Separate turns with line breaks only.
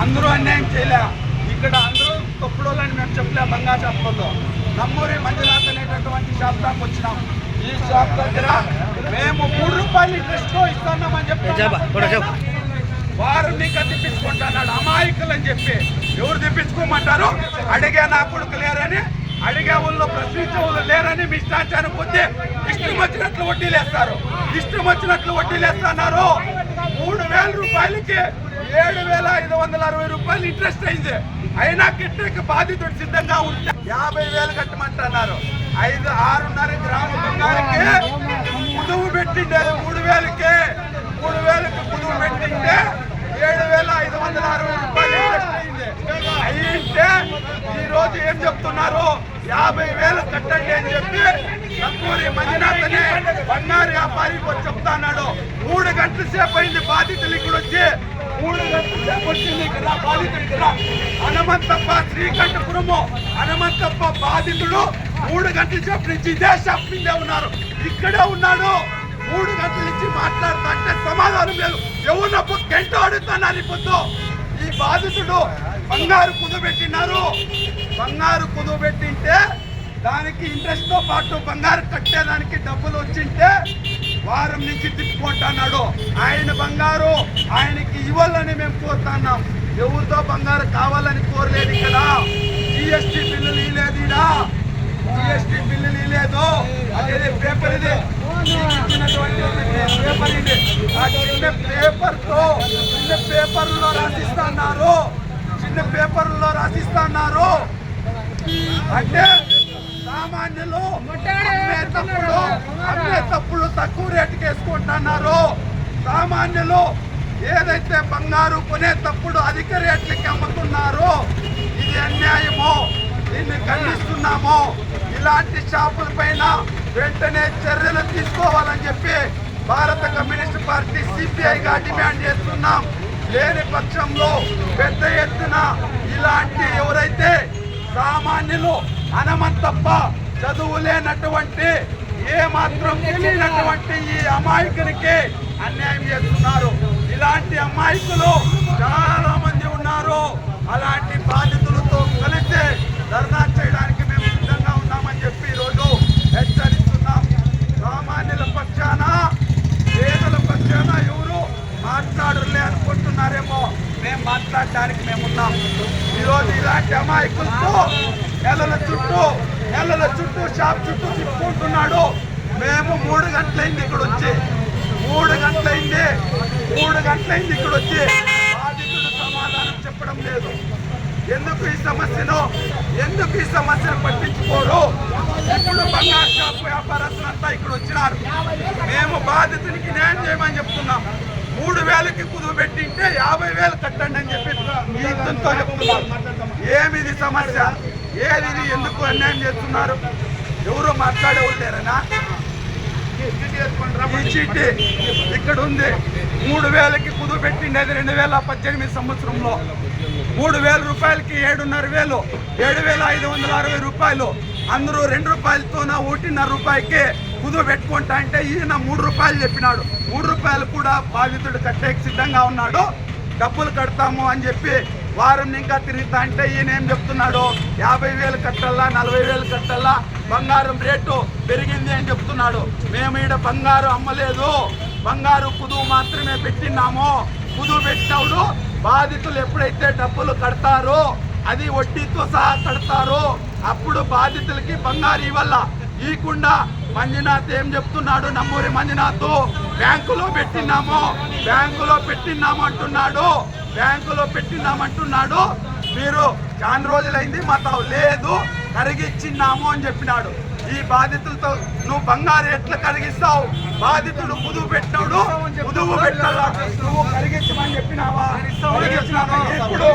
అందరూ అన్యాయం చేయలే. ఇక్కడ అందరూ తప్పుడోళ్ళని మేము చెప్పలే. బంగారు షాపులలో నమ్మూరి మంజునాథ్ అనేటటువంటి షాప్ దాకా వచ్చినాం. ఈ షాప్ దగ్గర మేము 3 రూపాయలు ఇంట్రెస్ట్ ఇస్తున్నామని చెప్పి వారు నీకు తెప్పించుకుంటున్నాడు అమాయకులు అని చెప్పి. ఎవరు తెప్పించుకోమంటారు? అడిగే నా కొడుకు లేరని, అడిగే వాళ్ళు ప్రశ్నించే వాళ్ళు లేరని మీ ఇష్టాచారం కొద్ది ఇష్టం వచ్చినట్లు వడ్డీలేస్తారు. ఇష్టం వచ్చినట్లు వడ్డీలేస్తున్నారు. 3,000 రూపాయలకి 7,560 రూపాయలు ఇంట్రెస్ట్ అయింది. అయినా కిట్టకి బాధితుడు సిద్ధంగా ఉంటే 50,000 కట్టమంటున్నారు. 6.5 గ్రామ బంగారుకి కుదువు పెట్టిండేది 3,000కి. 3,000కి కుదువు పెట్టింటే 7,560 రూపాయలు ఇంట్రెస్ట్ అయింది. అయ్యింటే ఈ రోజు ఏం చెప్తున్నారు? 50,000 కట్టండి అని చెప్పి నమ్మూరి మంజునాథ్ అనే బంగారు వ్యాపారి చెప్తాన్నాడు. 3 గంటల సేపు అయింది బాధితులు ఇక్కడ వచ్చి. 3 గంటల సేపు వచ్చింది ఇక్కడ బాధితులు. ఇక్కడ హనుమంతప్ప శ్రీకంఠపురము హనుమంతప్ప బాధితుడు 3 గంటల సేపు నుంచి ఇదే షాప్ మీదే ఉన్నారు. ఇక్కడే ఉన్నాడు. 3 గంటల నుంచి మాట్లాడుతుంటే సమాధానం లేదు. ఎవరినప్పు గంట అడుగుతున్నారు. ఇప్పుడు ఈ బాధితుడు బంగారు కుదుబెట్టినారు. బంగారు కుదుబెట్టింటే దానికి ఇంట్రెస్ట్ తో పాటు బంగారు కట్టేదానికి డబ్బులు వచ్చింటే వారం నుంచి తిప్పుకుంటున్నాడు. ఆయన బంగారు ఆయనకి ఇవ్వాలని మేము కోరుతున్నాం. ఎవరితో బంగారు కావాలని కోరలేదు. ఇక్కడ జిఎస్టీ బిల్లులు ఇవ్వలేదు. ఇక్కడ జిఎస్టీ బిల్లులు ఇవ్వలేదు. అదే పేపర్ ఇది ఇచ్చినటువంటి పేపర్ ఇది. ఆ చిన్న పేపర్లో రాసిస్తున్నారు. చిన్న పేపర్లో రాసిస్తున్నారు. అంటే సామాన్యులు అమ్మే తప్పులు తక్కువ రేటుకి వేసుకుంటున్నారు. సామాన్యులు ఏదైతే బంగారు కొనే తప్పుడు అధిక రేట్లకి అమ్ముతున్నారో ఇది అన్యాయము. దీన్ని ఖండిస్తున్నాము. ఇలాంటి షాపుల పైన వెంటనే చర్యలు తీసుకోవాలని చెప్పి భారత కమ్యూనిస్ట్ పార్టీ సిపిఐగా డిమాండ్ చేస్తున్నాం. లేని పక్షంలో పెద్ద ఎత్తున ఇలాంటి ఎవరైతే సామాన్యులు హనుమంతప్ప చదువు లేనటువంటి ఏమాత్రం తెలియనటువంటి ఈ అమాయకునికి అన్యాయం చేస్తున్నారు. ఇలాంటి అమాయకులు చాలా మంది ఉన్నారు. అలాంటి బాధితులతో కలిసి ధర్నా చేయడానికి మేము సిద్ధంగా ఉన్నామని చెప్పి ఈరోజు హెచ్చరిస్తున్నాం. సామాన్యుల పక్షాన పేదల పక్షాన ఎవరు మాట్లాడలే అనుకుంటున్నారేమో. మేము మాట్లాడడానికి మేమున్నాం. ఈరోజు ఇలాంటి అమాయకులతో నెలల చుట్టూ షాప్ చుట్టూ తిప్పుకుంటున్నాడు. మేము 3 గంటలైంది ఇక్కడ వచ్చి. 3 గంటలైంది ఇక్కడ వచ్చి. బాధితుడు సమాధానం చెప్పడం లేదు. ఎందుకు ఈ సమస్యను పట్టించుకోరు? ఇప్పుడు బంగారు షాపు వ్యాపారస్తులంతా ఇక్కడ వచ్చినారు. మేము బాధితునికి న్యాయం చేయమని చెప్తున్నాం. 3,000కి కుదువు పెట్టింటే 50,000 కట్టండి అని చెప్పి ఈతంతో చెప్తున్నారు. ఏమిది సమస్య? ఏది? ఎందుకు అన్యాయం చేస్తున్నారు? ఎవరు మాట్లాడేవాళ్ళు లేరనా? ఈ చీటీ ఇక్కడ ఉంది. 3,000కి కుదువు పెట్టిండేది 2018 సంవత్సరంలో. 3,000 రూపాయలకి 7,500, 7,560 రూపాయలు. అందరూ 2 రూపాయలతోన 1,5 రూపాయకి కుదువు పెట్టుకుంటా అంటే ఈయన 3 రూపాయలు చెప్పినాడు. 3 రూపాయలు కూడా బాధితుడు కట్టేకి సిద్ధంగా ఉన్నాడు. డబ్బులు కడతాము అని చెప్పి వారం ఇంకా తిరుగుతా అంటే ఈయన ఏం చెప్తున్నాడు? 50,000 కట్టాలా, 40,000 కట్టాలా, బంగారం రేటు పెరిగింది అని చెప్తున్నాడు. మేము ఈడ బంగారు అమ్మలేదు. బంగారు కుదువు మాత్రమే పెట్టినాము. కుదువు పెట్టినప్పుడు బాధితులు ఎప్పుడైతే డబ్బులు కడతారో అది వడ్డీతో సహా కడతారో అప్పుడు బాధితులకి బంగారు ఇవ్వాల. ఈకుండా మంజునాథ్ ఏం చెప్తున్నాడు? నమ్మూరి మంజునాథ్ బ్యాంకులో పెట్టినామంటున్నాడు. మీరు చాలా రోజులైంది మాతో లేదు, కరిగిచ్చిన్నాము అని చెప్పినాడు. ఈ బాధితులతో నువ్వు బంగారు ఎట్లా కరిగిస్తావు? బాధితుడు కుదువు పెట్టినాడు, కుదువు పెట్టాలా? నువ్వు కరిగించమని చెప్పినావా? ఇప్పుడు